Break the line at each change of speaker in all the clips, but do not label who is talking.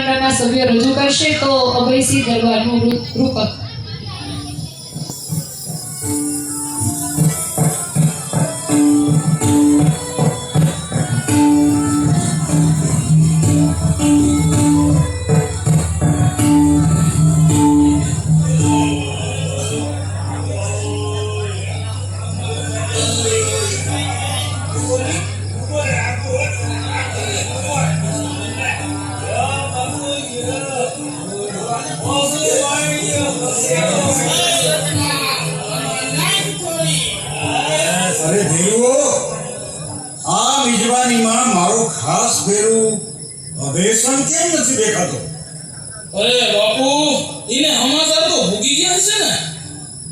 મંડળના સભ્યો રજૂ કરશે તો અભયસિંહ દરબારનું રૂપક.
અરે દેવો, આ મિજબાનીમાં મારો ખાસ ભેરું અભેસણ કેમ નથી દેખાતો?
અરે બાપુ, એને સમાચાર તો ભૂગી ગયા છે ને.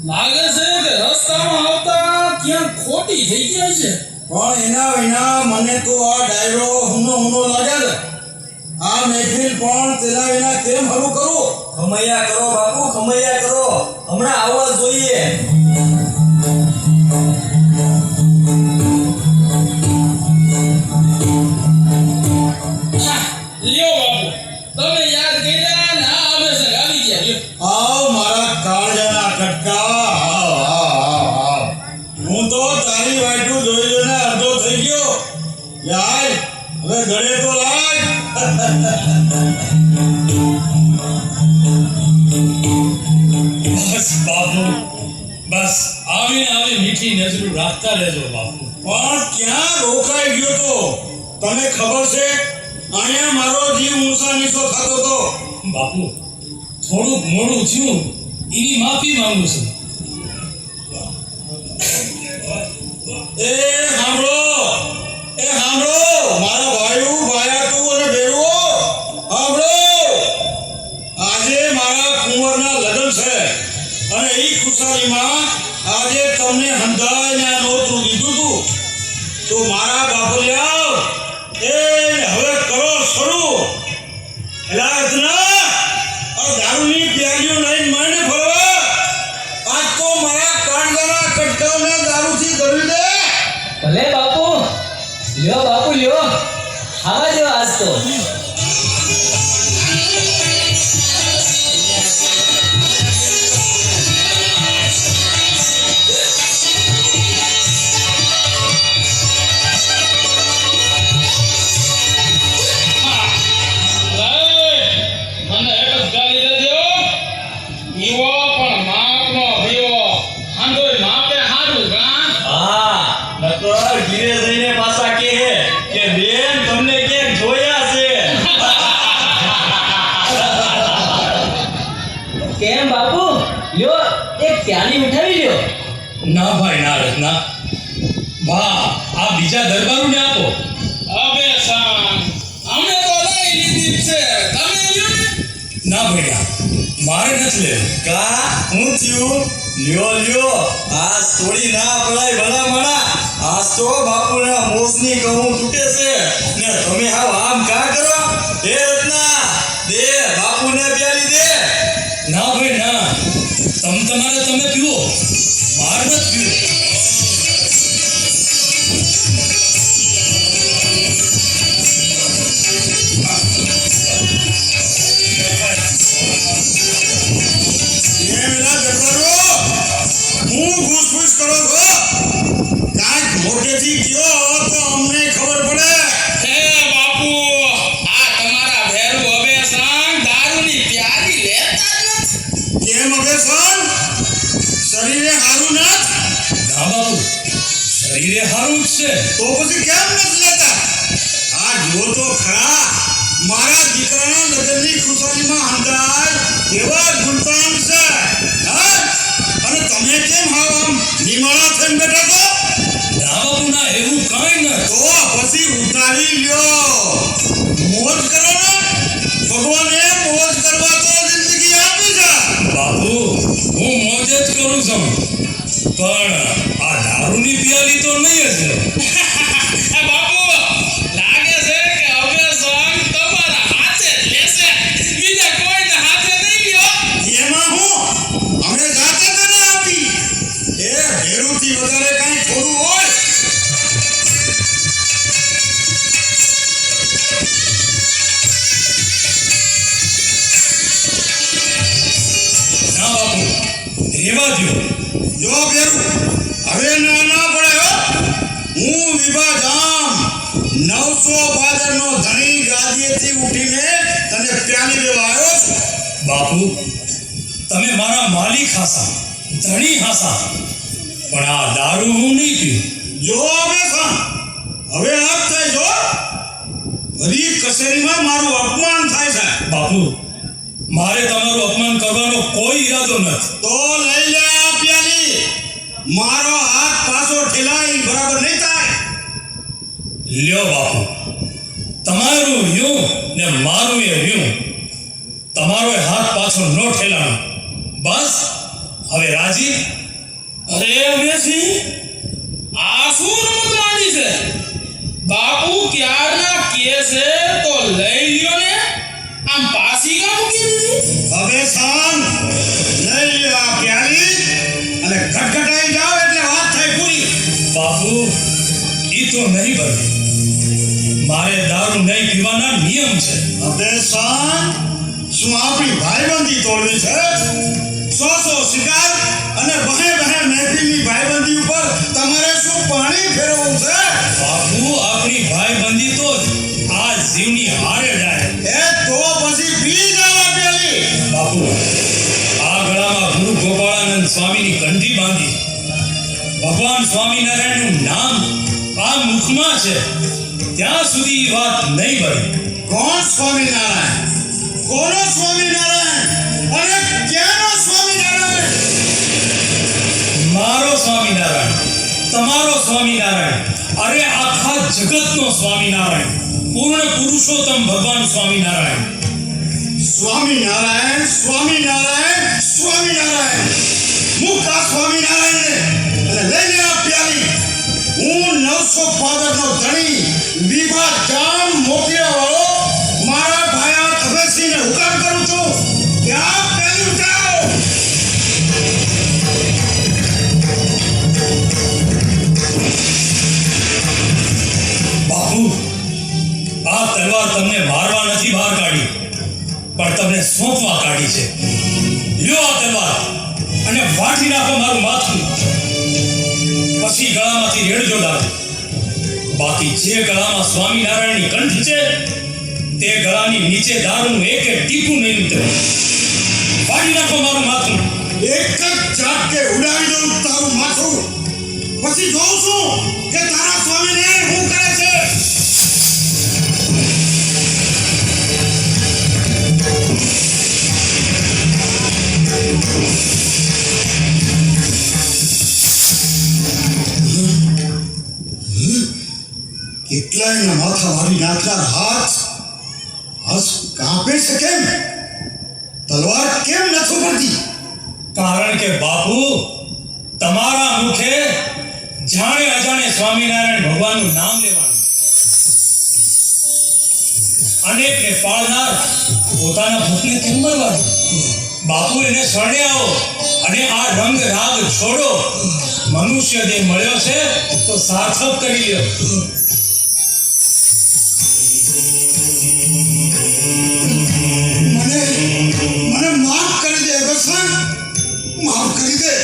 લાગે છે કે રસ્તામાં આવતા ક્યાં ખોટી થઈ ગયા છે.
પણ એના વિના મને તો આ ડાયરો હુનો લાગે છે. આ મહેફિલ પણ તેના વિના કેમ હરું કરું?
ખમૈયા કરો બાપુ, ખમૈયા કરો. હમણાં આવવા જોઈએ.
લ્યો બાપુ, તમે યાદ કર્યા ને આ આવે છે આવી ગયા. લ્યો
આવ મારા કાળજાના કટકા, આવ. હું તો તારી વાઈટું જોઈ જોઈને અડધો થઈ ગયો. યાર, હવે ગળે તો લાગ.
બસ બાપુ, બસ આવી મીઠી નજર રાખતા રહેજો બાપુ.
પણ ક્યાં રોકાઈ ગયો તો? તને ખબર છે અહીંયા મારો જીવ ઊંચા નીચો થતો તો.
બાપુ, થોડુંક મોડું થયું, એની માફી માંગુ છું.
એ સાંભળો મારા ભાઈઓ, ભાયાતું અને ભેરુઓ, સાંભળો. આજે મારા કુંવરના લગ્ન છે અને એ ખુશાલીમાં આજે તમને હંધાઈને આ નોતરું દીધું હતું. તો મારા બાપલિયાઓ, એ હવે કરો શરૂ. એલા અર્જના, આ દારૂની પ્યાલીઓ લઈને મને ફરવા. આજ તો મારા કાંડાના કટકાને દારૂથી ગળી દે.
ભલે બાપુ, લ્યો બાપુ લ્યો. ખાવા દો આજ તો.
મને એક જ ગાલી દેજો. પીવો પણ માપનો પીવો. હાંડોય માપે હારું કા.
હા, નકર ઘીરે જઈને પાછા કહે કે બેન તમને ક્યાંક જોયા છે. કેમ બાપુ, લ્યો એક પ્યાલી ઉઠાવી લ્યો.
ના ભાઈ ના રત્ના, વાહ, આ બીજા દરબારોને આપો. અબે સાન, અમે તો લઈ લીધી છે, તમે લ્યો ને. ના ભૈયા, મારે નથી લેવું.
કા હું થયું? લ્યો આજ થોડી ના પડાય ભલા મણા. આજ તો બાપુના મોસની કહું તૂટે છે ને તમે આમ કા કરો? એ રત્ના, દે બાપુને પ્યાલી દે.
ના ભાઈ ના, તમે પીવો, મારે નથી પીવું.
એલા દરબારો, હું ઘૂસઘૂસ કરો છો? કાંઈક મોઢેથી કયો તો અમને ખબર પડે.
હે બાપુ, આ તમારા ભેરુ હવે સાંગ દારૂની પ્યાલી લેતા જ નથી.
કેમ અભેસન? શરીરે હારું ના?
ના બાપુ, શરીરે હારું જ છે.
તો પછી કેમ નથી લેતા? આ જુઓ તો ખરા, મારા દીકરાના લગ્નની ખુશાલીમાં હંધાય એવા ગુલતાન છે. હા? અને તમે કેમ આમ નિમાળા થઈને બેઠા છો?
ના બાપુ ના, એવું કાંઈ ન.
તો પછી ઉતારી લ્યો, મોજ કરો ને. ભગવાને મોજ કરવા તો જિંદગી આપી છે.
બાપુ, હું મોજ જ કરું છું, પણ આ દારૂની પ્યાલી તો નહીં જ. બાપુ, લાગે છે કે હવે સંગ તમારા હાથે જ લેશે, બીજા કોઈને હાથે નહીં લ્યો.
એમાં હું અમે જાતે જ ના આપી. એ ભેરુથી વધારે કાંઈ થોડું હોય?
રેવા દ્યો.
જો બેરું હવે ના પડે હો. હું વિભા જામ 900 પાદરનો ધણી ગાદીએથી ઉઠીને તને પ્યાલી દેવા આવ્યો છું.
બાપુ તમે મારા માલિક હાસા, ધણી હાસા, પણ આ દારૂ હું નહીં પીઉં.
જો હવે સા હવે આપ થાય જો બધી કચેરીમાં મારું અપમાન થાય છે.
બાપુ મારે તમારું અપમાન કરવાનો કોઈ ઈરાદો નથી.
તો લઈ લે આ પ્યાલી. મારો હાથ પાછો ઠેલાઈ બરાબર નહીં થાય.
લ્યો બાપુ, તમારું યું ને મારું એ યું. તમારો એ હાથ પાછો ન ઠેલાનો. બસ હવે રાજી?
અરે અભયસિંહ, આ શું રમત માંડી છે? બાપુ ક્યારના કે છે તો લઈ લ્યો ને, આમ પાસી કા મૂકી દીધી?
હવે સાન લઈ લે આ પ્યાલી અને ખટખટાઈ જાવ એટલે વાત થાય પૂરી.
બાપુ ઈ તો નહીં બને. મારે દારૂ નહીં પીવાના નિયમ છે.
હવે સાન શું આપણી ભાઈબંધી તોડવી છે? 100 શિકાર અને બહે મહેફિલની ભાઈબંધી ઉપર તમારે શું પાણી ફેરવવું છે?
બાપુ આપણી ભાઈબંધી તો આ જીવની હારે જાય.
એ તો પછી પી જાવ આ પ્યાલી.
બાપુ આ ગળામાં ગુરુ ગોપાળાનંદ સ્વામીની કંઠી બાંધી. ભગવાન સ્વામિનારાયણનું નામ આ મુખમાં છે ત્યાં સુધી ઈ વાત નહીં બને.
કોણ સ્વામિનારાયણ? કોનો સ્વામિનારાયણ? અને ક્યાંનો સ્વામિનારાયણ?
મારો સ્વામિનારાયણ, તમારો સ્વામિનારાયણ, અરે આખા જગતનો સ્વામિનારાયણ, પૂર્ણ પુરુષોત્તમ ભગવાન સ્વામિનારાયણ.
સ્વામિનારાયણ સ્વામિનારાયણ સ્વામિનારાયણ. મુક્ત આ સ્વામિનારાયણને અને લઈ લે આ પ્યાલી. હું 900 પાદરનો ધણી વિભા જામ મોકલ્યા વાળો મારા ભાયા અભયસિંહને હુકમ કરું છું કે આ પ્યાલી ઉઠાવો.
બાપુ આ તલવાર તમને મારવા નથી બહાર કાઢી, પણ તમને સોંપવા કાઢી છે. લ્યો આ તલવાર અને વાટી નાખો મારું માથું. પછી ગળામાંથી રેડજો દારૂ. બાકી જે ગળામાં સ્વામિનારાયણની કંઠ છે તે ગળાની નીચે દારૂનું એક ટીપું નહીં ઉતરે. વાટી નાખો મારું માથું.
એક જ ઝાટકે ઉડાવી દઉં તારું માથું. પછી જોઉં છું કે તારા સ્વામિનારાયણ શું કરે છે. કેટલાયના માથા મારી નાખનાર હાથ આજ કાપે છે કેમ? તલવાર કેમ નથી પડતી?
કારણ કે બાપુ તમારા મુખે જાણે અજાણે સ્વામિનારાયણ ભગવાનનું નામ લેવાનું. અનેકને પાળનાર પોતાના ભૂતને કેમ મરવાનું? બાપુ એને શરણે આવો અને આ રંગ રાગ છોડો. મનુષ્ય દેહ મળ્યો છે તો સાર્થક કરી લ્યો.
મને માફ કરી દે અગસ્ત્ય. માફ કરી દે.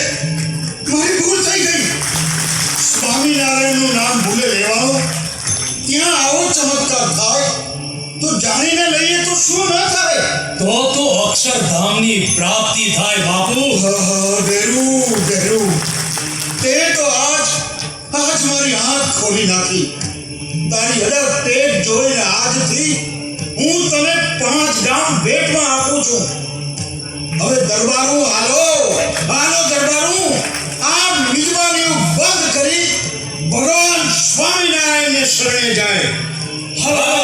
મારી ભૂલ થઈ ગઈ. સ્વામિનારાયણનું નામ ભૂલે લેવાનો ત્યાં આવો ચમત્કાર થાય તો જાણીને લઈએ તો શું ન થાય?
તો અક્ષરધામની પ્રાપ્તિ થાય બાપુ.
બેરું તે તો આજ મારી આંખ ખોલી નાખી. તારી અડગ ટેક જોઈને આજથી હું તને 5 ગામ ભેટમાં આપું છું. હવે દરબારું હાલો દરબારું. આ મિજબાનીઓ બંધ કરી ભગવાન સ્વામિનારાયણને શરણે જાય.
હર